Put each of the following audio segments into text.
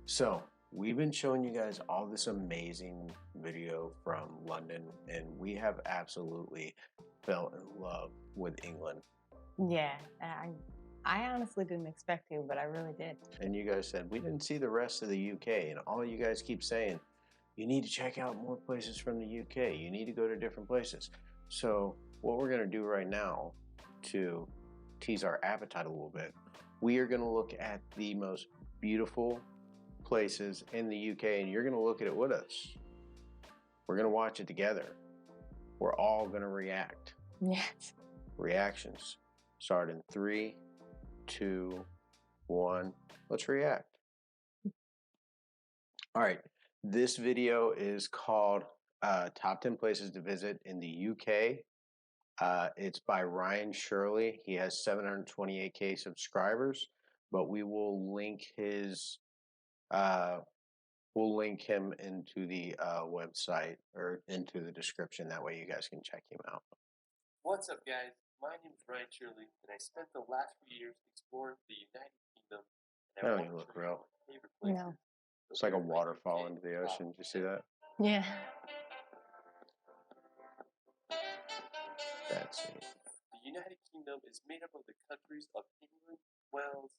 So we've been showing you guys all this amazing video from London, and we have absolutely fell in love with England. Yeah, I honestly didn't expect to, but I really did. And you guys said we didn't see the rest of the UK, and all you guys keep saying, you need to check out more places from the UK. You need to go to different places. So what we're going to do right now to tease our appetite a little bit, we are going to look at the most beautiful places in the UK, and you're going to look at it with us. We're going to watch it together. We're all going to react. Yes. Reactions start in 3, 2, 1. Let's react. All right. This video is called Top 10 Places to Visit in the UK. It's by Ryan Shirley. He has 728K subscribers, but we will link his we'll link him into the website or into the description. That way you guys can check him out. What's up, guys? My name is Ryan Shirley, and I spent the last few years exploring the United Kingdom. And That don't even look real. No. It's like a waterfall into the ocean. Did you see that? Yeah. That's it. The United Kingdom is made up of the countries of England, Wales,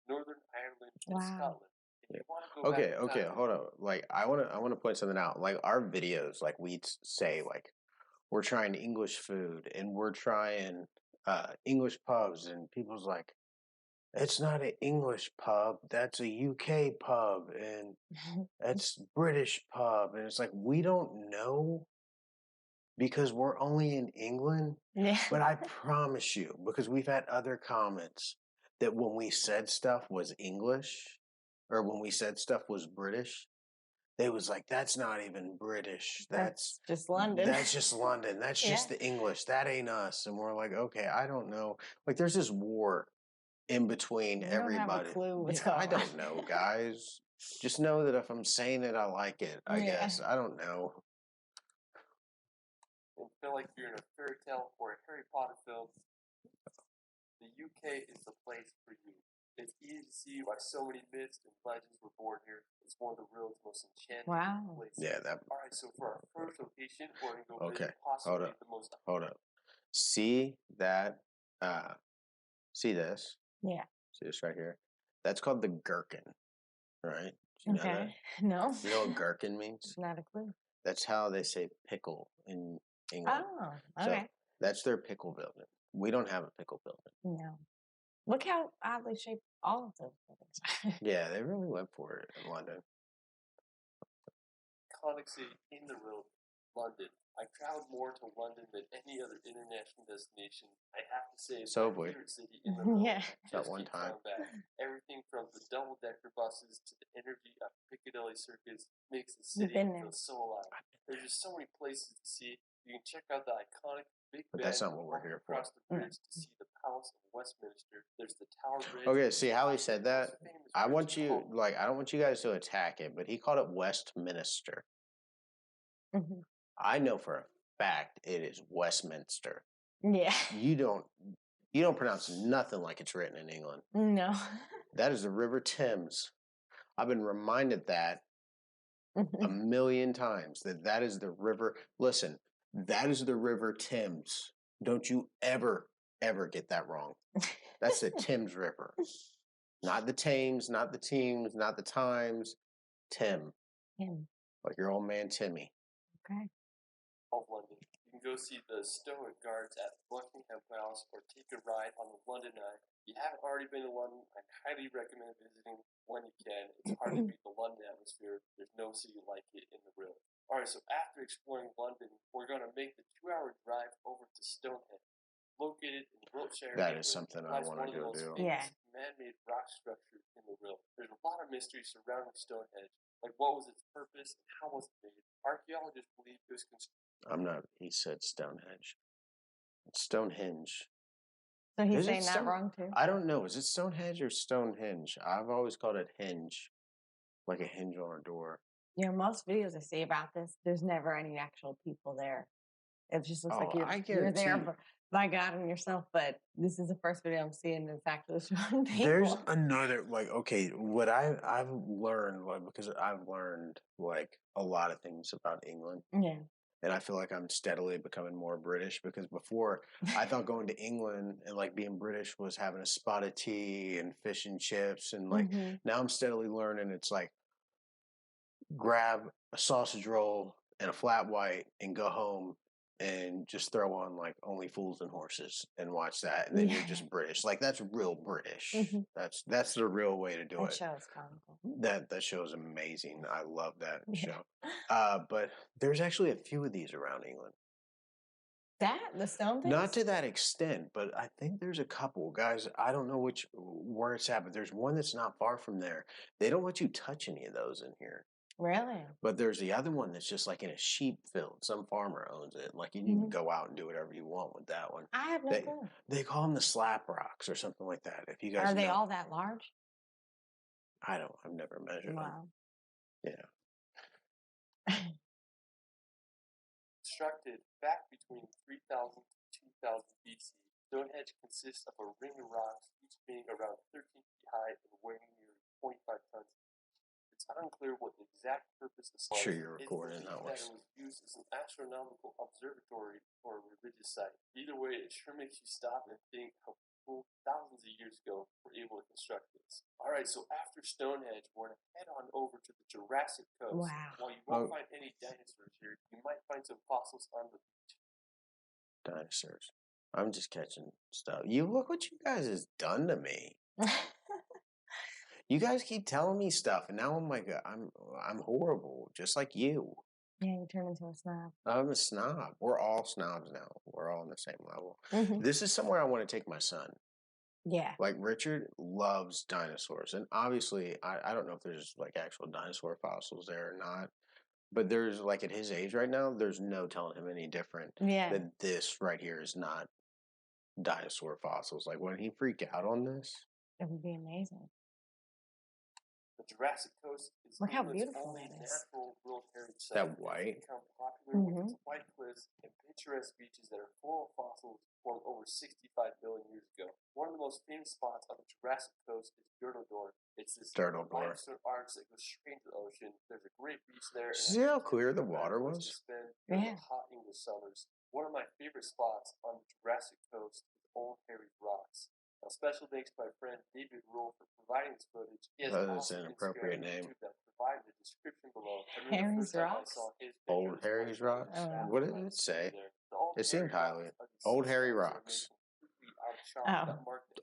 Northern Ireland, and Scotland. If you want to go back in time, Hold on. Like I want to point something out. Like our videos, like we say, like we're trying English food and we're trying English pubs, and people's like, it's not an English pub, that's a UK pub, and that's British pub, and it's like we don't know because we're only in England. Yeah. But I promise you, because we've had other comments that when we said stuff was English or when we said stuff was British, they was like, that's not even British. That's just London. That's just London. That's just the English. That ain't us. And we're like, okay, I don't know. Like there's this war in between everybody. Don't have a clue what's Yeah, going I don't know, guys. Just know that if I'm saying it, I like it. I guess. I don't know. and feel like you're in a fairy tale or a Harry Potter film, the UK is the place for you. It's easy to see why so many myths and legends were born here. It's one of the world's most enchanting places. Yeah, that. All right, so for our first location, we're going to go Okay. visit possibly the most. Hold up. See that? See this? Yeah. See this right here? That's called the gherkin, right? Do you know that? No. You know what gherkin means? Not a clue. That's how they say pickle in England. Oh, okay. So that's their pickle building. We don't have a pickle building. No. Look how oddly shaped all of those buildings. Yeah, they really went for it in London. Iconic city in the world, London. I traveled more to London than any other international destination. I have to say, it's my favorite city in the world. Yeah. That one time. Everything from the double-decker buses to the energy of Piccadilly Circus makes the city feel so alive. There's just so many places to see. You can check out the iconic Big Ben. But that's not what we're here for. Across the bridge to see the Palace of Westminster. There's the Tower Bridge. Okay, see how he said that? I want you, like, I don't want you guys to attack it, but he called it Westminster. Mm-hmm. I know for a fact it is Westminster. Yeah. You don't pronounce nothing like it's written in England. No. That is the River Thames. I've been reminded that a million times that is the river. Listen, that is the River Thames. Don't you ever get that wrong. That's the Thames River. Not the Thames, not the Teams, not the Times. Tim. Like your old man Timmy. Okay. Of London. You can go see the Stoic Guards at Buckingham Palace or take a ride on the London Eye. If you haven't already been to London, I highly recommend visiting when you can. It's hard to beat the London atmosphere. There's no city like it in the world. Alright, so after exploring London, we're going to make the 2-hour drive over to Stonehenge. Located in Wiltshire, That England, is something I want to go do. Yeah. Man-made rock structure in the world. There's a lot of mystery surrounding Stonehenge. Like, what was its purpose and how was it made? Archaeologists believe it was he said Stonehenge. It's Stonehenge. So he's saying that wrong too? I don't know. Is it Stonehenge or Stonehenge? I've always called it hinge. Like a hinge on a door. You know, most videos I see about this, there's never any actual people there. It just looks like you're there by God and yourself, but this is the first video I'm seeing that's actually showing people. There's another okay, what I've learned because I've learned a lot of things about England. Yeah. And I feel like I'm steadily becoming more British because before I thought going to England and being British was having a spot of tea and fish and chips and now I'm steadily learning it's grab a sausage roll and a flat white and go home and just throw on Only Fools and Horses and watch that and then you're just British. That's real British. That's the real way to do That it. show is comical. That show is amazing. I love that show. But there's actually a few of these around England. The Stonehenge? Not to that extent, but I think there's a couple. Guys, I don't know where it's at, but there's one that's not far from there. They don't let you touch any of those in here. Really? But there's the other one that's just in a sheep field. Some farmer owns it. You can go out and do whatever you want with that one. I have no clue. They call them the slap rocks or something like that. If you guys Are they all that large? I've never measured them. Yeah. Constructed back between 3000 to 2000 BC, Stonehenge consists of a ring of rocks, each being around 13 feet high and weighing nearly 25 tons. It's unclear what the exact purpose of Sure, Stonehenge you're is. recording that It was used as an astronomical observatory or a religious site. Either way, it sure makes you stop and think how people thousands of years ago were able to construct this. All right, so after Stonehenge, we're going to head on over to the Jurassic Coast. Wow. While you won't find any dinosaurs here, you might find some fossils on the beach. Dinosaurs. I'm just catching stuff. Look what you guys has done to me. You guys keep telling me stuff, and now I'm I'm horrible, just like you. Yeah, you turn into a snob. I'm a snob. We're all snobs now. We're all on the same level. This is somewhere I want to take my son. Yeah. Richard loves dinosaurs, and obviously, I don't know if there's actual dinosaur fossils there or not, but there's at his age right now, there's no telling him any different. Yeah. That this right here is not dinosaur fossils. When he freaked out on this, it would be amazing. The Jurassic Coast is Look how England's beautiful only that is. natural World Heritage Site. That white? It's become popular with its white cliffs and picturesque beaches that are full of fossils formed over 65 billion years ago. One of the most famous spots on the Jurassic Coast is Door. It's this limestone arch that goes straight into the ocean. There's a great beach there. See how clear the water was? Spend during the hot English summers. One of my favorite spots on the Jurassic Coast is Old Harry's Rocks. A special thanks to my friend David Rule for providing this footage. He has That's an appropriate name. That provide the description below. Harry's Rocks? Old Harry's Rocks? What did it say? It seemed highly. Old Harry Rocks.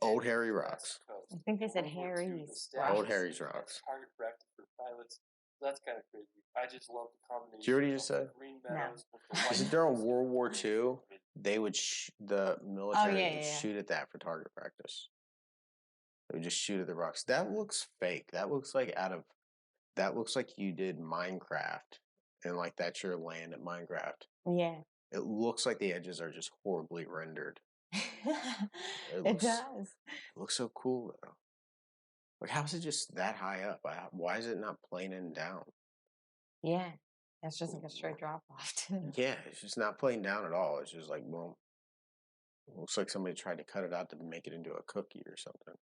Old Harry Rocks. I think they said Harry's Rocks. Old Harry's Rocks. Target practice for pilots. That's kind of crazy. I just love the combination. Did you already just say? Is it during World War II? They would the military would shoot at that for target practice. They would just shoot at the rocks. That looks fake. That looks like you did Minecraft and that's your land at Minecraft. Yeah. It looks like the edges are just horribly rendered. It does. It looks so cool though. How is it just that high up? Why is it not planing down? Yeah. That's just a straight drop off too. Yeah, it's just not playing down at all. It's just boom. It looks like somebody tried to cut it out to make it into a cookie or something.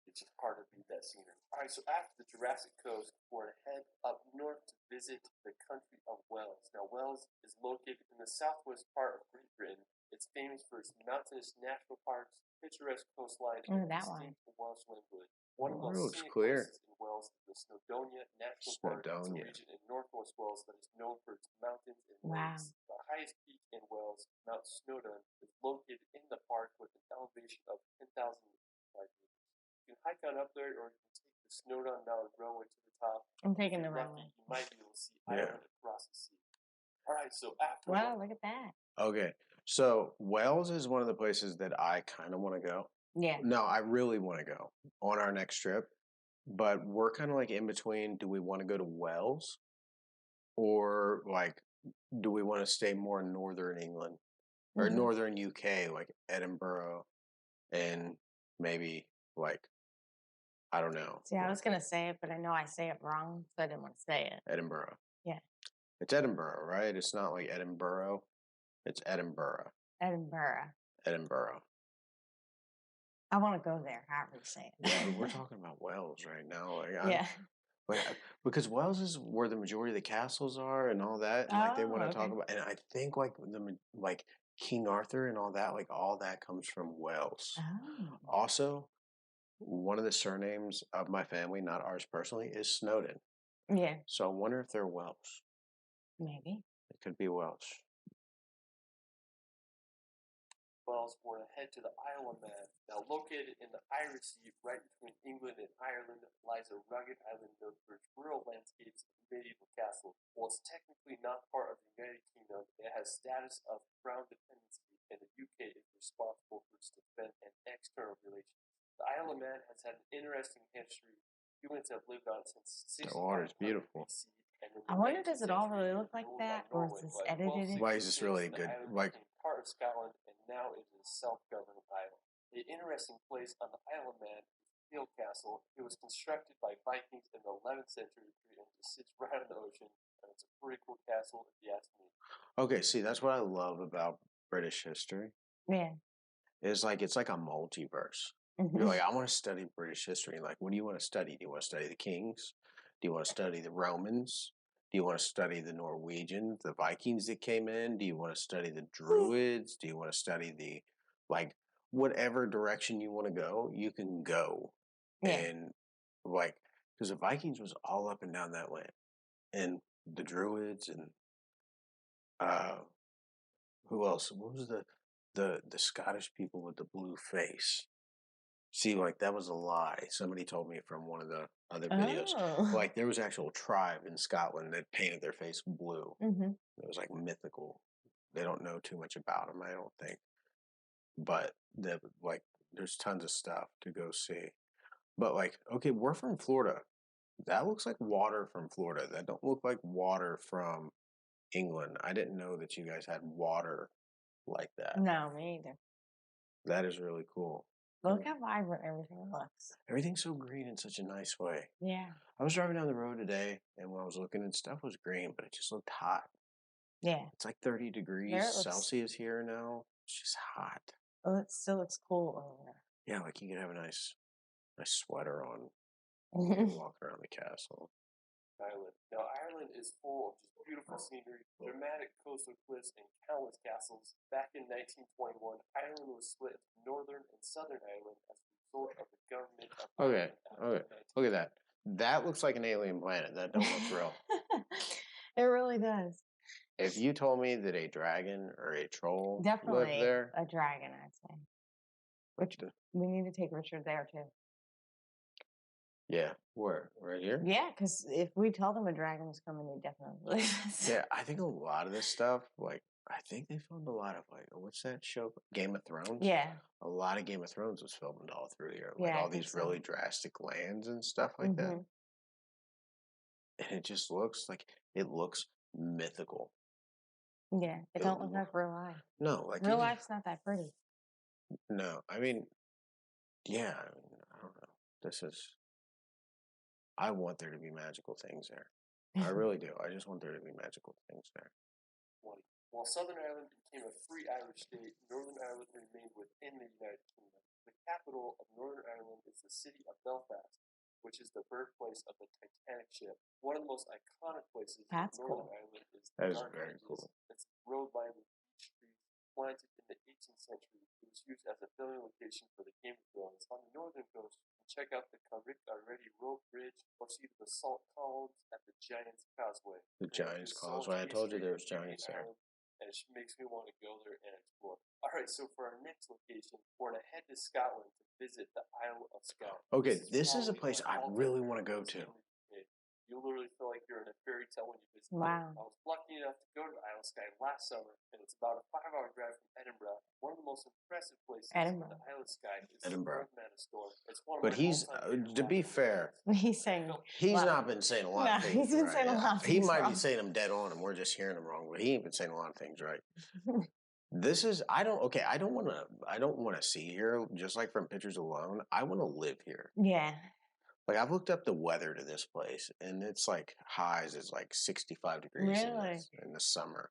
It's just hard to beat that scenery. All right, so after the Jurassic Coast, we're going to head up north to visit the country of Wales. Now, Wales is located in the southwest part of Great Britain. It's famous for its mountainous national parks, picturesque coastline, and distinct Welsh language. One of the most scenic places in Wales is the Snowdonia National Park. It's a region in northwest Wales that is known for its mountains and lakes. The highest peak in Wales, Mount Snowdon, is located in the park with an elevation of 10,005 meters. You can hike on up there, or you can take the Snowdon Mountain Railway to the top. I'm taking the railway. You might be able to see Ireland across the sea. All right, so after. Wow, look at that. Okay, so Wales is one of the places that I kind of want to go. Yeah. No, I really want to go on our next trip, but we're kind of in between. Do we want to go to Wales, or do we want to stay more in northern England or northern UK, Edinburgh, and maybe I don't know. See, I was gonna say it, but I know I say it wrong, so I didn't want to say it. Edinburgh. Yeah. It's Edinburgh, right? It's not Edinburgh. It's Edinburgh. Edinburgh. Edinburgh. I want to go there. However you say it. Yeah, we're talking about Wales right now. Yeah. Because Wales is where the majority of the castles are and all that, and like they want to Oh, talk okay. about, and I think like King Arthur and all that, like all that comes from Wales. Oh. Also, one of the surnames of my family, not ours personally, is Snowden. Yeah. So I wonder if they're Welsh. Maybe. It could be Welsh. Wales were to head to the Isle of Man. Now, located in the Irish Sea, right between England and Ireland, lies a rugged island known for its rural landscapes and medieval castles. While it's technically not part of the United Kingdom, it has status of crown dependency, and the UK is responsible for its defense and external relations. The Isle of Man has had an interesting history. Humans have lived on it since The water's 6500 beautiful. BC. I wonder, does it all really look like that, or is this edited? Why is this really good? Like, part of Scotland, and now it is a self-governing island. The interesting place on the Isle of Man is Hill Castle. It was constructed by Vikings in the 11th century and just sits right on the ocean. And it's a pretty cool castle, if you ask me. okay, see, that's what I love about British history. Yeah. It's like a multiverse. You're like, I want to study British history. Like, what do you want to study? Do you want to study the kings? Do you want to study the Romans? Do you want to study the Norwegians, the Vikings that came in? Do you want to study the Druids? Do you want to study the, like, whatever direction you want to go, you can go. Yeah. And, like, because the Vikings was all up and down that land. And the Druids and, who else? What was the Scottish people with the blue face? See, like that was a lie. Somebody told me from one of the other videos. Oh. Like there was an actual tribe in Scotland that painted their face blue. Mm-hmm. It was like mythical. They don't know too much about them, I don't think. But there's tons of stuff to go see. But like, okay, we're from Florida. That looks like water from Florida. That don't look like water from England. I didn't know that you guys had water like that. No, me either. That is really cool. Look how vibrant everything looks. Everything's so green in such a nice way. Yeah. I was driving down the road today, and when I was looking and stuff was green, but it just looked hot. Yeah. It's like 30 degrees Celsius here now. It's just hot. Oh, it still looks cool over there. Yeah, like you could have a nice sweater on and walk around the castle. Ireland. Now, Ireland is full of just beautiful scenery, dramatic coastal cliffs, and countless castles. Back in 1921, Ireland was split into Northern and Southern Ireland as a result of the government of Okay, Ireland. okay. Look at that. That looks like an alien planet. That don't look real. It really does. If you told me that a dragon or a troll Definitely lived there, a dragon, I'd say. Which we need to take Richard there too. yeah, where? Right here? Yeah, because if we tell them a dragon was coming, they definitely believe us. Yeah, I think a lot of this stuff, like, I think they filmed a lot of, like, what's that show? Game of Thrones? Yeah. A lot of Game of Thrones was filmed all through here. Like, Yeah, I all think these so. really drastic lands and stuff like that. And it just looks like, it looks mythical. Yeah, it don't look like real life. No, like real life's not that pretty. No, I mean, yeah, I don't know. I want there to be magical things there. I really do. I just want there to be magical things there. While Southern Ireland became a free Irish state, Northern Ireland remained within the United Kingdom. The capital of Northern Ireland is the city of Belfast, which is the birthplace of the Titanic ship. One of the most iconic places in Northern Ireland is the Dark Ages. It's a road lined with beech trees, planted in the 18th century. It was used as a filming location for the Game of Thrones. On the northern coast, you can check out the Carrick Already Road Bridge or see the basalt columns at the Giant's Causeway. The Giant's Causeway. I told you there was giants there. And it makes me want to go there and explore. All right, so for our next location, we're going to head to Scotland to visit the Isle of Skye. Okay, this is a place I really want to go to. You literally feel like you're in a fairy tale when you visit. Wow. I was lucky enough to go to the Isle of Skye last summer, and it's about a 5-hour drive from Edinburgh. One of the most impressive places in the Isle of Skye is the Old Man Store. It's one of but he's, to be fair, he's saying he's not been saying a lot of things. He's been saying a lot of things. He might be saying them dead on, and we're just hearing them wrong. But he ain't been saying a lot of things right. This is I don't want to see here just like from pictures alone. I want to live here. Yeah. Like I've looked up the weather to this place, and it's like highs is like 65 degrees really? in the summer.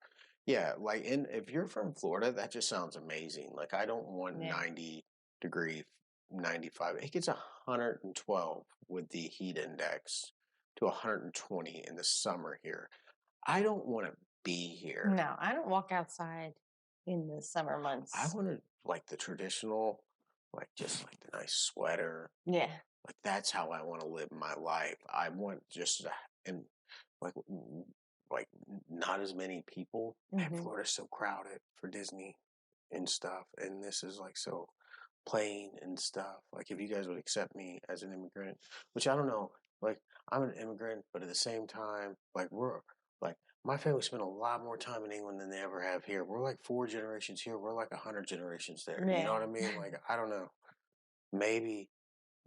Yeah, like if you're from Florida, that just sounds amazing. Like I don't want Yeah. 90-degree, 95. It gets 112 with the heat index to 120 in the summer here. I don't want to be here. No, I don't walk outside in the summer I months. want to like the traditional, like just like the nice sweater. Yeah. Like that's how I want to live my life. I want just and like not as many people. And Mhm. Florida's so crowded for Disney and stuff, and this is like so plain and stuff. Like if you guys would accept me as an immigrant, which I don't know, like I'm an immigrant, but at the same time, like we're like my family spent a lot more time in England than they ever have here. We're like 4 generations here. We're like 100 generations there. You know what I mean? Like I don't know. Maybe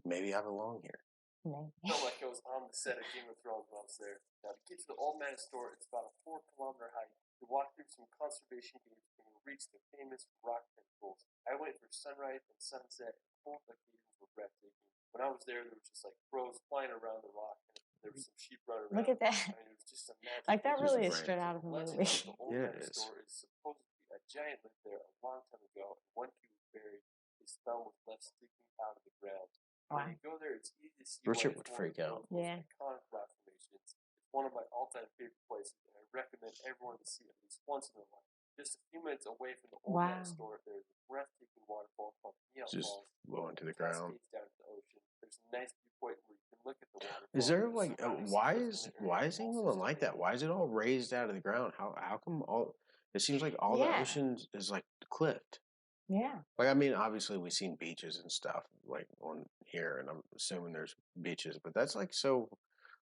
I belong here. Maybe. Felt like I was on the set of Game of Thrones when I was there. Now, to get to the Old Man store, it's about a 4-kilometer hike. To walk through some conservation gates and reach the famous rock pinnacles. I went for sunrise and sunset, and both occasions were breathtaking. When I was there was just like crows flying around the rock, and there was some sheep running around. Look at that. I mean, it was just a magic. Like that Just really is brand. straight out of a Legend movie. of the Old Yeah, Man it is. store is supposed to be a giant lived there a long time ago, and one he was buried, his thumb was left sticking out of the ground. Wow. When you go there, it's easy to see Richard why would it's one freak of out. the most Yeah. iconic rock formations. It's one of my all-time favorite places, and I recommend everyone to see it at least once in their life. Just a few minutes away from the Old Man Wow. store, there's a breathtaking waterfall called Meow Just Falls. low into the It ground. cascades down to the ocean. There's a nice viewpoint where you can look at the waterfall. Is there and the like surrounding why seabirds is in the area. Also England like that? stunning. Why is it all raised out of the ground? How come all? It seems like all the Yeah. ocean is like cliffed. Yeah. Like I mean, obviously we've seen beaches and stuff like on here, and I'm assuming there's beaches, but that's like so.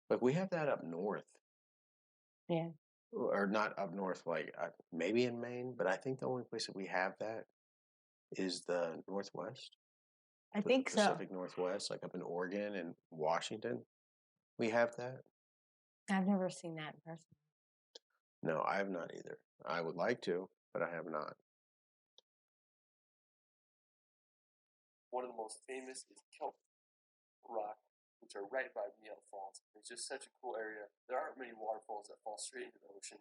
Like we have that up north, Yeah. or not up north, like maybe in Maine, but I think the only place that we have that is the Northwest, I the think so. Pacific Northwest, like up in Oregon and Washington. We have that. I've never seen that in person. No, I have not either. I would like to, but I have not. One of the most famous is Kelp Rock, which are right by Meow Falls. It's just such a cool area. There aren't many waterfalls that fall straight into the ocean.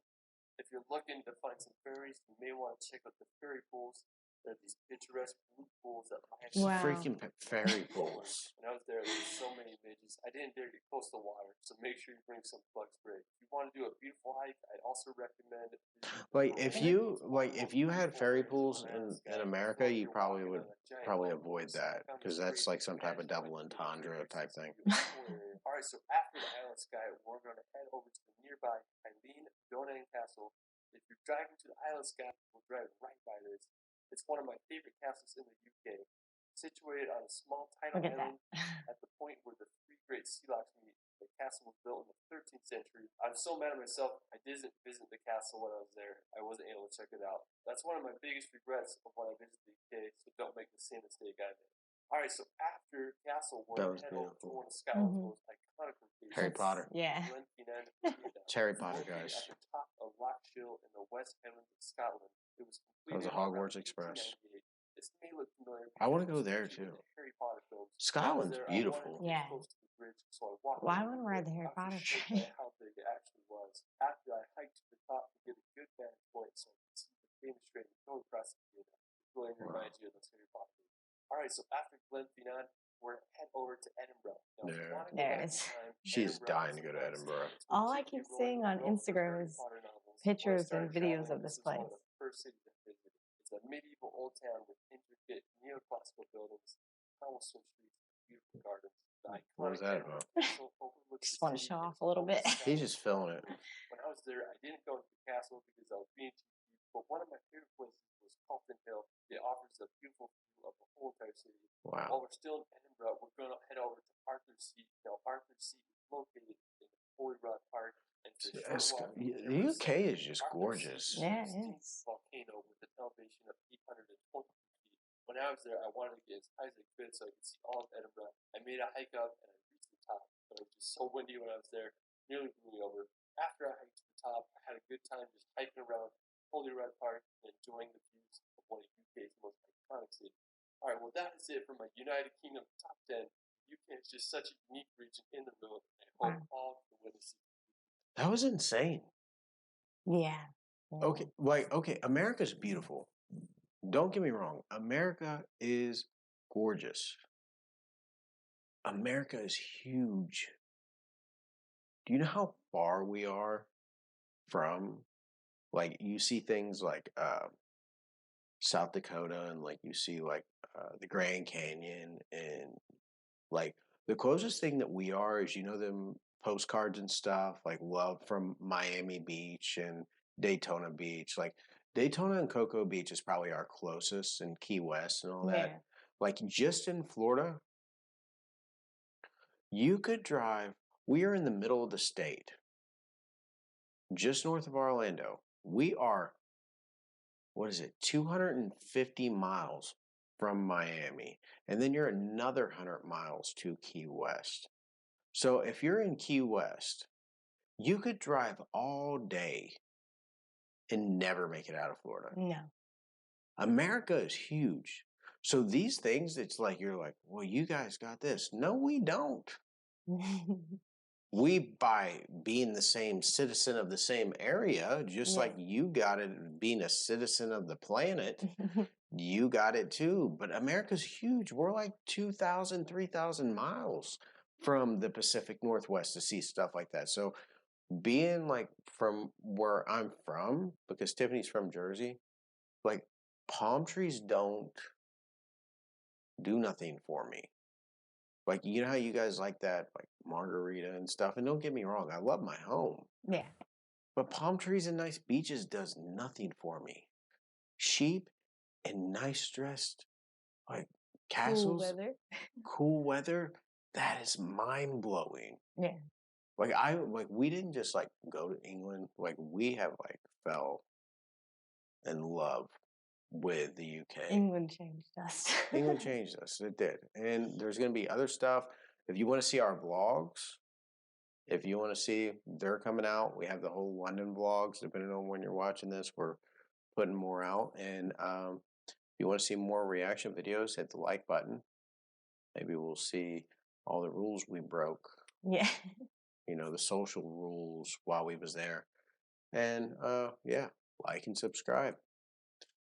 If you're looking to find some fairies, you may want to check out the fairy pools. There are these picturesque blue pools that lie It's Wow. freaking fairy pools. When I was there were so many midges. I didn't dare get close to the water, so make sure you bring some bug spray. If you want to do a beautiful hike, I'd also recommend Like if you had fairy pools in America, you probably would avoid that because that's like some type of double entendre type thing. All right, so after the Island Skye, we're going to head over to the nearby Stonehenge Castle. If you're driving to the Island Skye, we'll drive right by this. It's one of my favorite castles in the UK. Situated on a small tidal Look at island that. at the point where the 3 great sea locks meet. The castle was built in the 13th century. I'm so mad at myself. I didn't visit the castle when I was there. I wasn't able to check it out. That's one of my biggest regrets of when I visited the UK, so don't make the same mistake I did. Alright, so after Castle, we're That going was to head over to beautiful. one of Scotland's Mhm. most iconic locations. Harry Potter. Yeah. It's Harry Potter, guys. At the top of Loch Shiel in the West Highlands of Scotland. It was That was completed a Hogwarts around Express. 1898. This may look familiar. I wanna because go there, it's featured in too. the Harry Potter films. Scotland's When I was there, beautiful. I wanted to get Yeah. close to the bridge, so I walked Well, I over wanna the ride the bridge. Harry I was Potter shocked train. by how big it actually was. After I hiked to the top to get a good vantage point, so I could see the famous train go across the theater. It really reminds you of those Harry Potter movies. All right, so after Glenfinnan, we're gonna head over to Edinburgh. Now, if you Yeah. want to go There back it in is. time, She's Edinburgh dying is to the go to best. Edinburgh. It's where All I J.K. keep Rowling seeing on wrote the Instagram Harry is Potter novels. When I pictures started and videos traveling, of this this was one place. of the first cities I visited. It's a medieval old town with intricate neoclassical buildings, cobblestone streets, and beautiful gardens. The What was iconic that Edinburgh about? Castle overlooks Just the wanna city show and off a little bit. overlooks He's just feeling it. When I was there, I didn't go to the castle because I was being too cheap, but one of my favorite places was Calton Hill. It offers a beautiful view of the whole entire city. Wow. While we're still in Edinburgh, we're going to head over to Arthur's Seat. Now, Arthur's Seat is located in Holyrood Park, and it's a short walk from The Edinburgh UK City. is just Arthur's gorgeous. Seat Yeah, is it a is. volcano with an elevation of 820 feet. When I was there, I wanted to get as high as I could so I could see all of Edinburgh. I made a hike up and I reached the top, but it was just so windy when I was there, nearly blew me over. After I hiked to the top, I had a good time just hiking around Holyrood Park and enjoying the views of one of UK's most iconic cities. All right, well, that is it for my United Kingdom top 10. The UK is just such a unique region in the world, and I hope all can witness it. That was insane. Yeah. Okay, like, okay, America's beautiful. Don't get me wrong. America is gorgeous. America is huge. Do you know how far we are from, like, you see things like South Dakota, and like you see like the Grand Canyon, and like the closest thing that we are is, you know, them postcards and stuff like love from Miami Beach and Daytona Beach. Like Daytona and Cocoa Beach is probably our closest, and Key West and all that. Yeah. Like just in Florida, you could drive. We are in the middle of the state, just north of Orlando. We are, what is it, 250 miles from Miami. And then you're another 100 miles to Key West. So if you're in Key West, you could drive all day and never make it out of Florida. No. America is huge. So these things, it's like, you're like, well, you guys got this. No, we don't. We, by being the same citizen of the same area, just Yeah. like you got it being a citizen of the planet, you got it too. But America's huge. We're like 2,000, 3,000 miles from the Pacific Northwest to see stuff like that. So being like from where I'm from, because Tiffany's from Jersey, like palm trees don't do nothing for me. Like, you know how you guys like that, like margarita and stuff? And don't get me wrong, I love my home. Yeah. But palm trees and nice beaches does nothing for me. Sheep and nice dressed, like castles, cool weather, that is mind blowing. Yeah. Like we didn't just like go to England. Like we have like fell in love with the UK. England changed us. England changed us. It did. And there's going to be other stuff. If you want to see our vlogs, if you want to see, they're coming out. We have the whole London vlogs. Depending on when you're watching this, we're putting more out. And if you want to see more reaction videos, hit the like button. Maybe we'll see all the rules we broke. Yeah. You know, the social rules while we was there. And yeah, like and subscribe.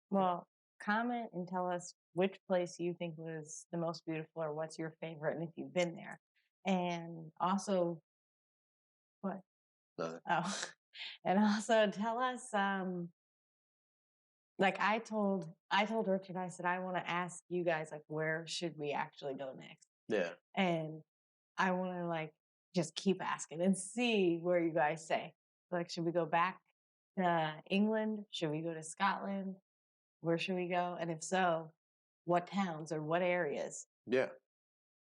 Well, comment and tell us which place you think was the most beautiful, or what's your favorite, and if you've been there. And also, what? Nothing. Oh, and also tell us, like I told Richard, I said, I want to ask you guys, like, where should we actually go next? Yeah. And I want to like just keep asking and see where you guys say. Like, should we go back to England? Should we go to Scotland? Where should we go? And if so, what towns or what areas? Yeah.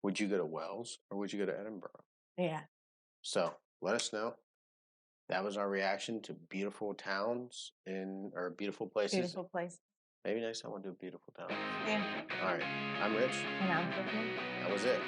Would you go to Wales or would you go to Edinburgh? Yeah. So let us know. That was our reaction to beautiful towns or beautiful places. Beautiful places. Maybe next time we'll do beautiful towns. Yeah. All right. I'm Rich. And I'm Tiffany. That was it.